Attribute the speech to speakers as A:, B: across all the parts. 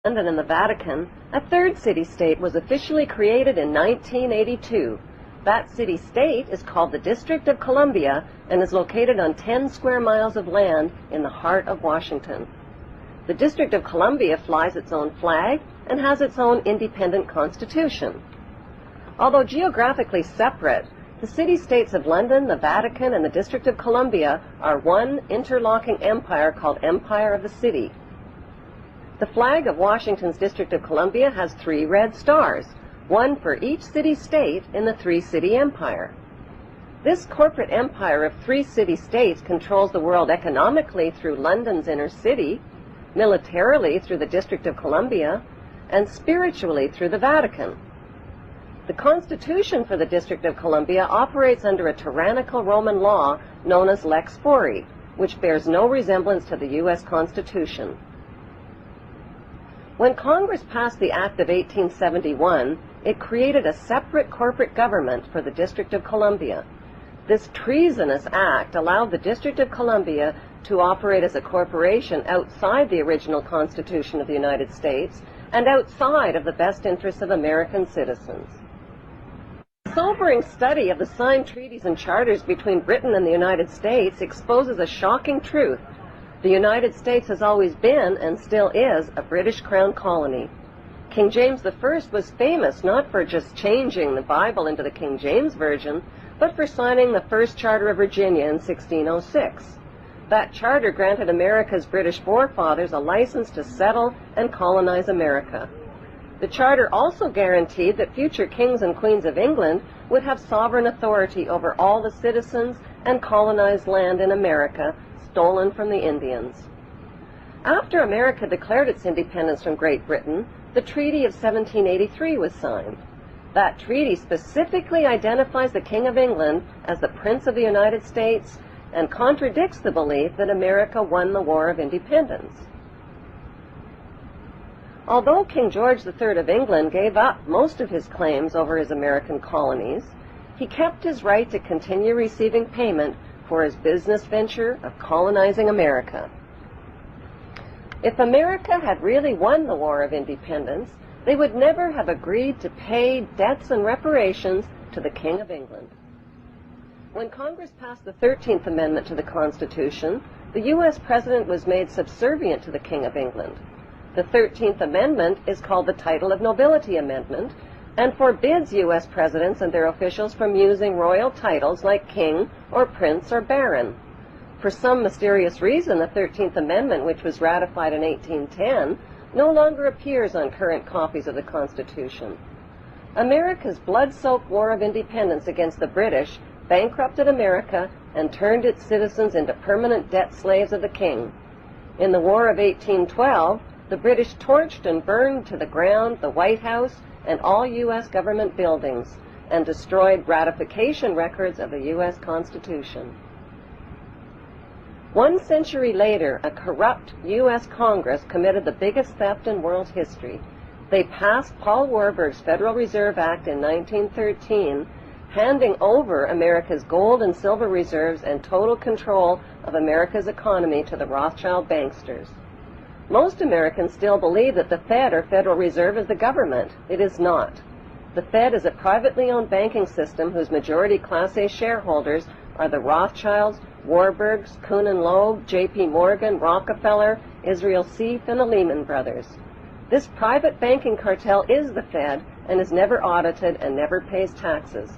A: London and the Vatican, a third city-state was officially created in 1982. That city-state is called the District of Columbia and is located on 10 square miles of land in the heart of Washington. The District of Columbia flies its own flag and has its own independent constitution. Although geographically separate, the city-states of London, the Vatican, and the District of Columbia are one interlocking empire called Empire of the City. The flag of Washington's District of Columbia has 3 red stars, one for each city-state in the 3-city empire. This corporate empire of 3 city-states controls the world economically through London's inner city, militarily through the District of Columbia, and spiritually through the Vatican. The Constitution for the District of Columbia operates under a tyrannical Roman law known as Lex Fori, which bears no resemblance to the U.S. Constitution. When Congress passed the Act of 1871, it created a separate corporate government for the District of Columbia. This treasonous act allowed the District of Columbia to operate as a corporation outside the original Constitution of the United States and outside of the best interests of American citizens. A sobering study of the signed treaties and charters between Britain and the United States exposes a shocking truth. The United States has always been, and still is, a British Crown colony. King James I was famous not for just changing the Bible into the King James Version, but for signing the first Charter of Virginia in 1606. That charter granted America's British forefathers a license to settle and colonize America. The charter also guaranteed that future kings and queens of England would have sovereign authority over all the citizens and colonized land in America stolen from the Indians. After America declared its independence from Great Britain, the Treaty of 1783 was signed. That treaty specifically identifies the King of England as the Prince of the United States and contradicts the belief that America won the War of Independence. Although King George III of England gave up most of his claims over his American colonies, he kept his right to continue receiving payment for his business venture of colonizing America. If America had really won the War of Independence, they would never have agreed to pay debts and reparations to the King of England. When Congress passed the 13th Amendment to the Constitution, the U.S. President was made subservient to the King of England. The 13th Amendment is called the Title of Nobility Amendment and forbids U.S. presidents and their officials from using royal titles like king or prince or baron. For some mysterious reason, the 13th Amendment, which was ratified in 1810, no longer appears on current copies of the Constitution. America's blood-soaked War of Independence against the British bankrupted America and turned its citizens into permanent debt slaves of the king. In the War of 1812, the British torched and burned to the ground the White House and all U.S. government buildings, and destroyed ratification records of the U.S. Constitution. 1 century later, a corrupt U.S. Congress committed the biggest theft in world history. They passed Paul Warburg's Federal Reserve Act in 1913, handing over America's gold and silver reserves and total control of America's economy to the Rothschild banksters. Most Americans still believe that the Fed, or Federal Reserve, is the government. It is not. The Fed is a privately owned banking system whose majority Class A shareholders are the Rothschilds, Warburgs, Kuhn and Loeb, J.P. Morgan, Rockefeller, Israel Seif, and the Lehman Brothers. This private banking cartel is the Fed and is never audited and never pays taxes.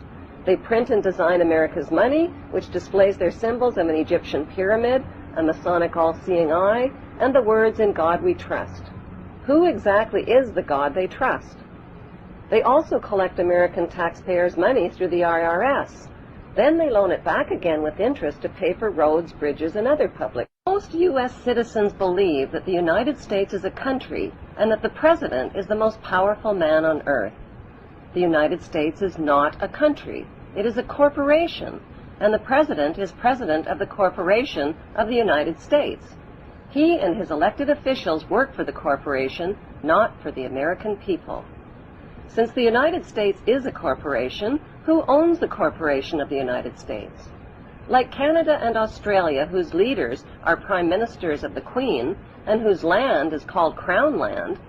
A: They print and design America's money, which displays their symbols of an Egyptian pyramid, a Masonic all-seeing eye, and the words, "In God We Trust." Who exactly is the God they trust? They also collect American taxpayers' money through the IRS. Then they loan it back again with interest to pay for roads, bridges, and other public. Most U.S. citizens believe that the United States is a country and that the President is the most powerful man on earth. The United States is not a country. It is a corporation, and the President is President of the Corporation of the United States. He and his elected officials work for the corporation, not for the American people. Since the United States is a corporation, who owns the corporation of the United States? Like Canada and Australia, whose leaders are prime ministers of the Queen, and whose land is called Crown Land,